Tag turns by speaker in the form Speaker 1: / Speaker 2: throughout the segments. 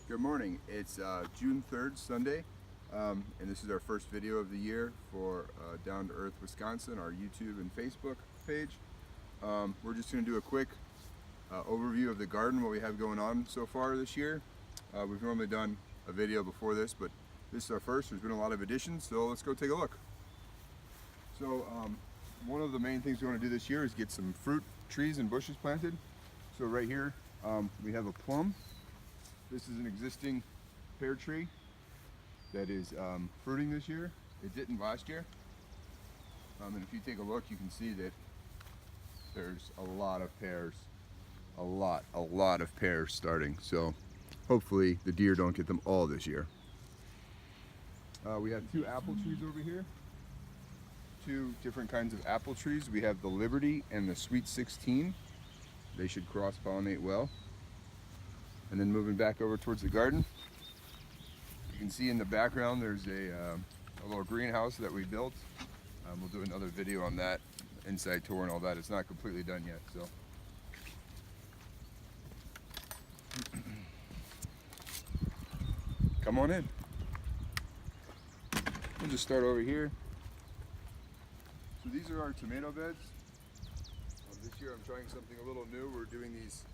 Speaker 1: Good morning. It's June 3rd, Sunday, and this is our first video of the year for Down to Earth Wisconsin, our YouTube and Facebook page. We're just going to do a quick overview of the garden, what we have going on so far this year. We've normally done a video before this, but this is our first. There's been a lot of additions, so let's go take a look. So one of the main things we want to do this year is get some fruit trees and bushes planted. So right here we have a plum. This is an existing pear tree that is fruiting this year. It didn't last year. And if you take a look, you can see that there's a lot of pears. A lot of pears starting. So hopefully the deer don't get them all this year. We have two apple trees over here. Two different kinds of apple trees. We have the Liberty and the Sweet 16. They should cross-pollinate well. And then moving back over towards the garden, you can see in the background there's a little greenhouse that we built. We'll do another video on that, inside tour and all that. It's not completely done yet, so. Come on in. We'll just start over here. So these are our tomato beds. This year I'm trying something a little new. We're doing these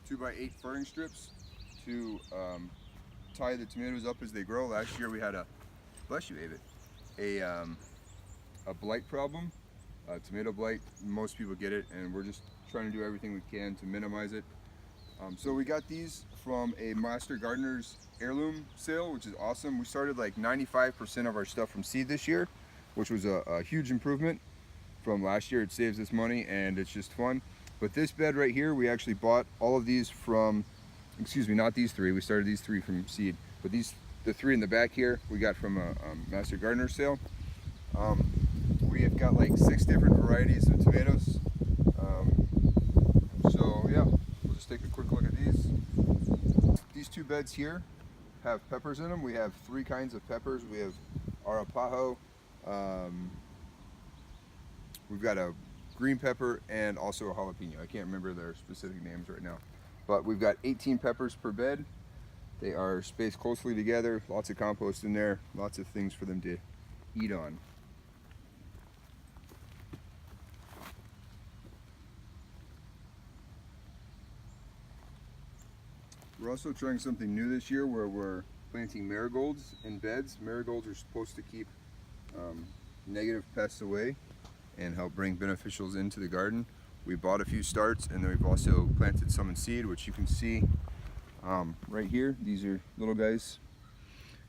Speaker 1: 2x8 furring strips to tie the tomatoes up as they grow. Last year we had a, bless you, David, a blight problem, tomato blight. Most people get it, and we're just trying to do everything we can to minimize it. So we got these from a Master Gardener's heirloom sale, which is awesome. We started like 95% of our stuff from seed this year, which was a huge improvement from last year. It saves us money and it's just fun. But this bed right here, we actually bought all of these from, excuse me, not these three. We started these three from seed, but the three in the back here, we got from a Master Gardener sale. We have got like 6 different varieties of tomatoes. So yeah, we'll just take a quick look at these. These two beds here have peppers in them. We have 3 kinds of peppers. We have arapaho, we've got a green pepper and also a jalapeno. I can't remember their specific names right now. But we've got 18 peppers per bed. They are spaced closely together, lots of compost in there, lots of things for them to eat on. We're also trying something new this year where we're planting marigolds in beds. Marigolds are supposed to keep negative pests away and help bring beneficials into the garden. We bought a few starts, and then we've also planted some in seed, which you can see right here. These are little guys,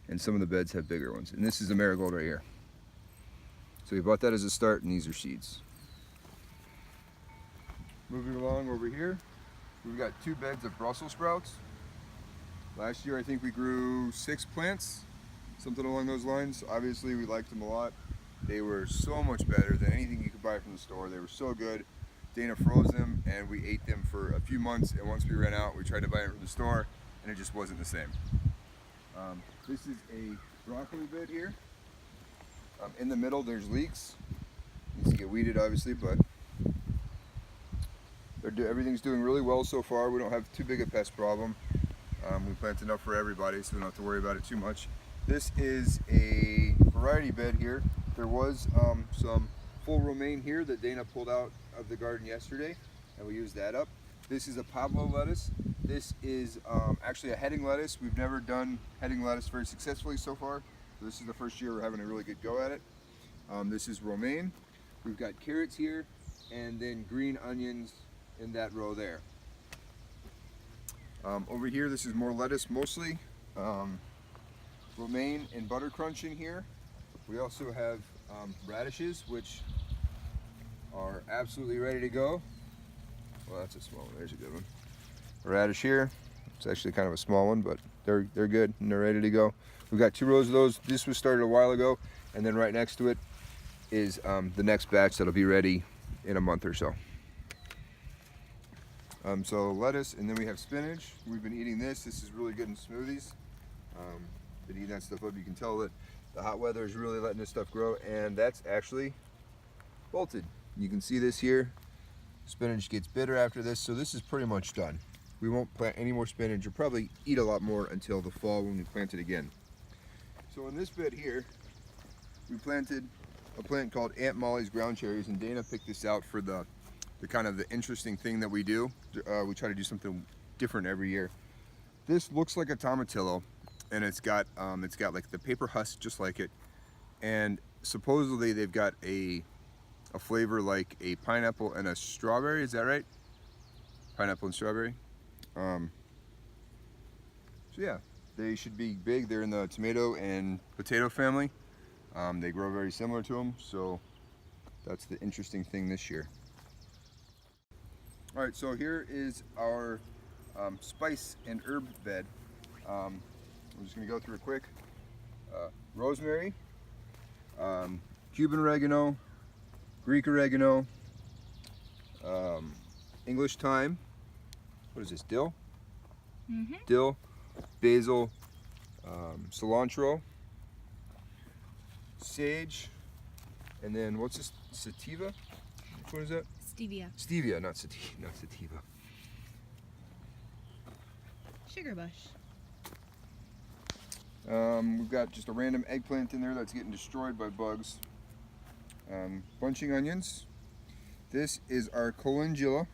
Speaker 1: and some of the beds have bigger ones. And this is a marigold right here. So we bought that as a start, and these are seeds. Moving along over here, we've got 2 beds of Brussels sprouts. Last year I think we grew 6 plants, something along those lines. Obviously we liked them a lot. They were so much better than anything you could buy from the store. They were so good. Dana froze them and we ate them for a few months, and once we ran out we tried to buy it from the store and it just wasn't the same. This is a broccoli bed here. In the middle there's leeks. Needs to get weeded obviously, but everything's doing really well so far. We don't have too big a pest problem. We plant enough for everybody, so we don't have to worry about it too much. This is a variety bed here. There was some full romaine here that Dana pulled out of the garden yesterday, and we used that up. This is a Pablo lettuce. This is actually a heading lettuce. We've never done heading lettuce very successfully so far. So this is the first year we're having a really good go at it. This is romaine. We've got carrots here, and then green onions in that row there. Over here, this is more lettuce mostly. Romaine and butter crunch in here. We also have radishes, which are absolutely ready to go. Well, that's a small one. There's a good one. A radish here. It's actually kind of a small one, but they're good and they're ready to go. We've got 2 rows of those. This was started a while ago, and then right next to it is the next batch that'll be ready in a month or so. So lettuce, and then we have spinach. We've been eating this. This is really good in smoothies. Been eating that stuff up. You can tell that the hot weather is really letting this stuff grow, and that's actually bolted. You can see this here. Spinach gets bitter after this, so this is pretty much done. we won't plant any more spinach. You'll probably eat a lot more until the fall when we plant it again. So in this bed here, we planted a plant called Aunt Molly's ground cherries, and Dana picked this out for the kind of the interesting thing that we do. We try to do something different every year. This looks like a tomatillo, and it's got like the paper husk just like it, and supposedly they've got a flavor like a pineapple and a strawberry. Is that right? Pineapple and strawberry. So yeah, they should be big. They're in the tomato and potato family. They grow very similar to them, so that's the interesting thing this year. All right, so here is our spice and herb bed. I'm just gonna go through it quick. Rosemary, Cuban oregano, Greek oregano, English thyme. What is this, dill? Mm-hmm. Dill, basil, cilantro, sage, and then what's this? Sativa? Which one is that?
Speaker 2: Stevia.
Speaker 1: Stevia, not sativa.
Speaker 2: Sugar bush.
Speaker 1: We've got just a random eggplant in there that's getting destroyed by bugs. Bunching onions. This is our calendula,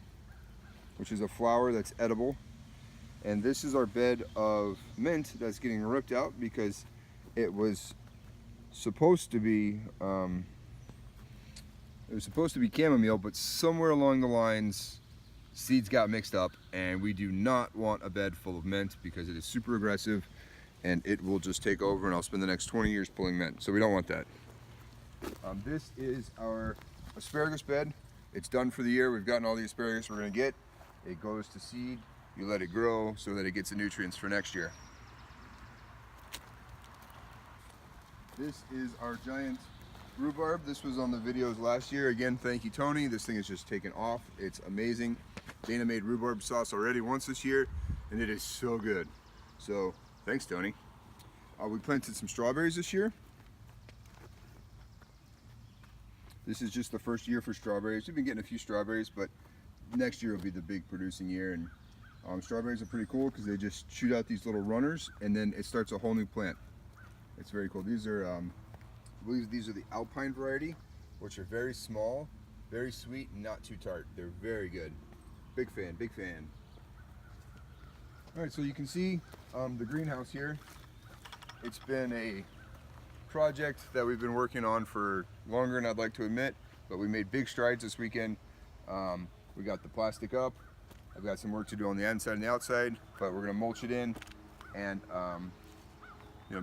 Speaker 1: which is a flower that's edible. And this is our bed of mint that's getting ripped out because it was supposed to be chamomile, but somewhere along the lines seeds got mixed up, and we do not want a bed full of mint because it is super aggressive and it will just take over, and I'll spend the next 20 years pulling mint, so we don't want that. This is our asparagus bed. It's done for the year. We've gotten all the asparagus we're going to get. It goes to seed. You let it grow so that it gets the nutrients for next year. This is our giant rhubarb. This was on the videos last year. Again, thank you, Tony. This thing is just taken off. It's amazing. Dana made rhubarb sauce already once this year, and it is so good. So thanks, Tony. We planted some strawberries this year. This is just the first year for strawberries. We've been getting a few strawberries, but next year will be the big producing year. And strawberries are pretty cool because they just shoot out these little runners, and then it starts a whole new plant. It's very cool. These are, I believe these are the Alpine variety, which are very small, very sweet, and not too tart. They're very good. Big fan, big fan. All right, so you can see the greenhouse here. It's been a project that we've been working on for longer than I'd like to admit, but we made big strides this weekend. We got the plastic up. I've got some work to do on the inside and the outside, but we're gonna mulch it in and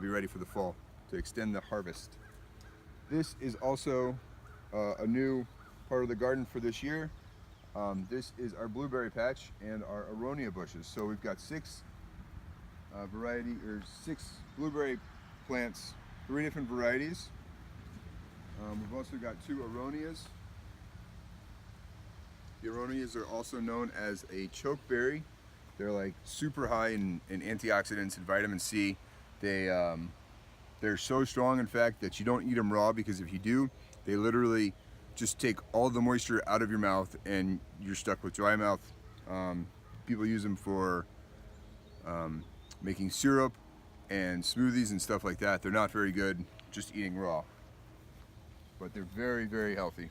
Speaker 1: be ready for the fall to extend the harvest. This is also a new part of the garden for this year. This is our blueberry patch and our Aronia bushes. So we've got six blueberry plants, 3 different varieties. We've also got 2 Aronias. The Aronias are also known as a chokeberry. They're like super high in antioxidants and vitamin C. They're so strong, in fact, that you don't eat them raw, because if you do, they literally just take all the moisture out of your mouth and you're stuck with dry mouth. People use them for making syrup and smoothies and stuff like that. They're not very good just eating raw, but they're very, very healthy.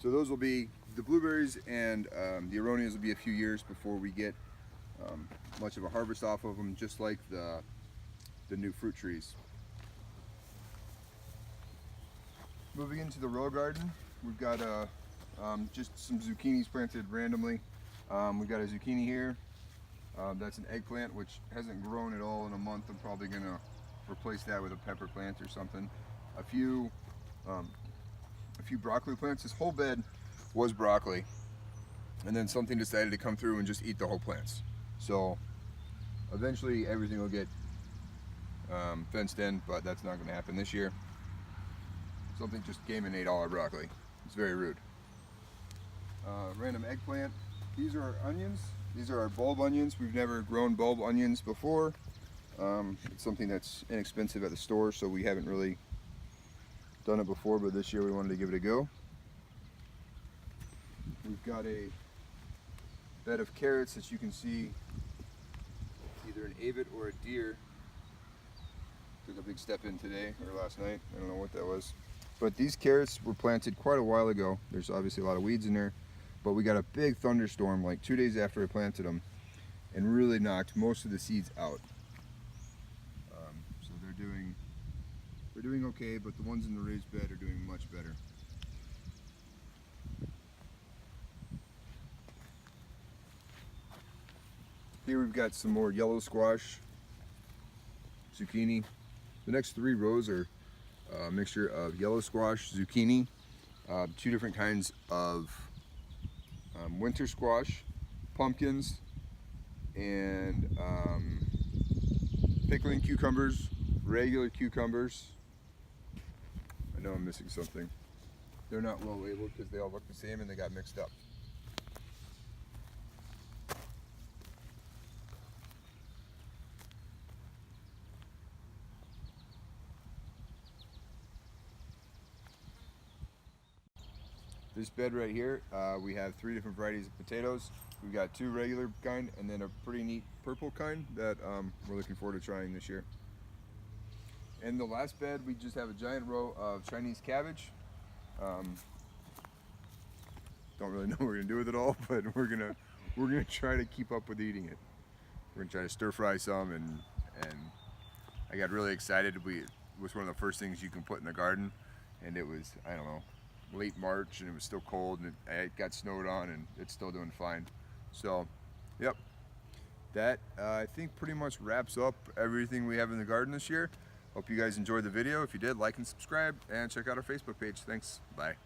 Speaker 1: So those will be the blueberries, and the Aronias will be a few years before we get much of a harvest off of them, just like the new fruit trees. Moving into the row garden, we've got just some zucchinis planted randomly. We've got a zucchini here. That's an eggplant which hasn't grown at all in a month. I'm probably gonna replace that with a pepper plant or something. A few broccoli plants. This whole bed was broccoli, and then something decided to come through and just eat the whole plants. So eventually everything will get fenced in, but that's not going to happen this year. Something just came and ate all our broccoli. It's very rude. Random eggplant. These are our onions. These are our bulb onions. We've never grown bulb onions before. It's something that's inexpensive at the store, so we haven't really done it before, but this year we wanted to give it a go. We've got a bed of carrots that you can see either an avid or a deer took a big step in today or last night. I don't know what that was. But these carrots were planted quite a while ago. There's obviously a lot of weeds in there, but we got a big thunderstorm like 2 days after I planted them and really knocked most of the seeds out. So they're doing okay, but the ones in the raised bed are doing much better. Here we've got some more yellow squash, zucchini. The next 3 rows are a mixture of yellow squash, zucchini, 2 different kinds of winter squash, pumpkins, and pickling cucumbers, regular cucumbers. I know I'm missing something. They're not well labeled because they all look the same and they got mixed up. This bed right here, we have 3 different varieties of potatoes. We've got 2 regular kind and then a pretty neat purple kind that we're looking forward to trying this year. In the last bed, we just have a giant row of Chinese cabbage. Don't really know what we're gonna do with it all, but we're gonna try to keep up with eating it. We're gonna try to stir fry some, and I got really excited. It was one of the first things you can put in the garden, and it was, I don't know, late March and it was still cold and it got snowed on and it's still doing fine. So, yep, that I think pretty much wraps up everything we have in the garden this year. Hope you guys enjoyed the video. If you did, like and subscribe and check out our Facebook page. Thanks. Bye.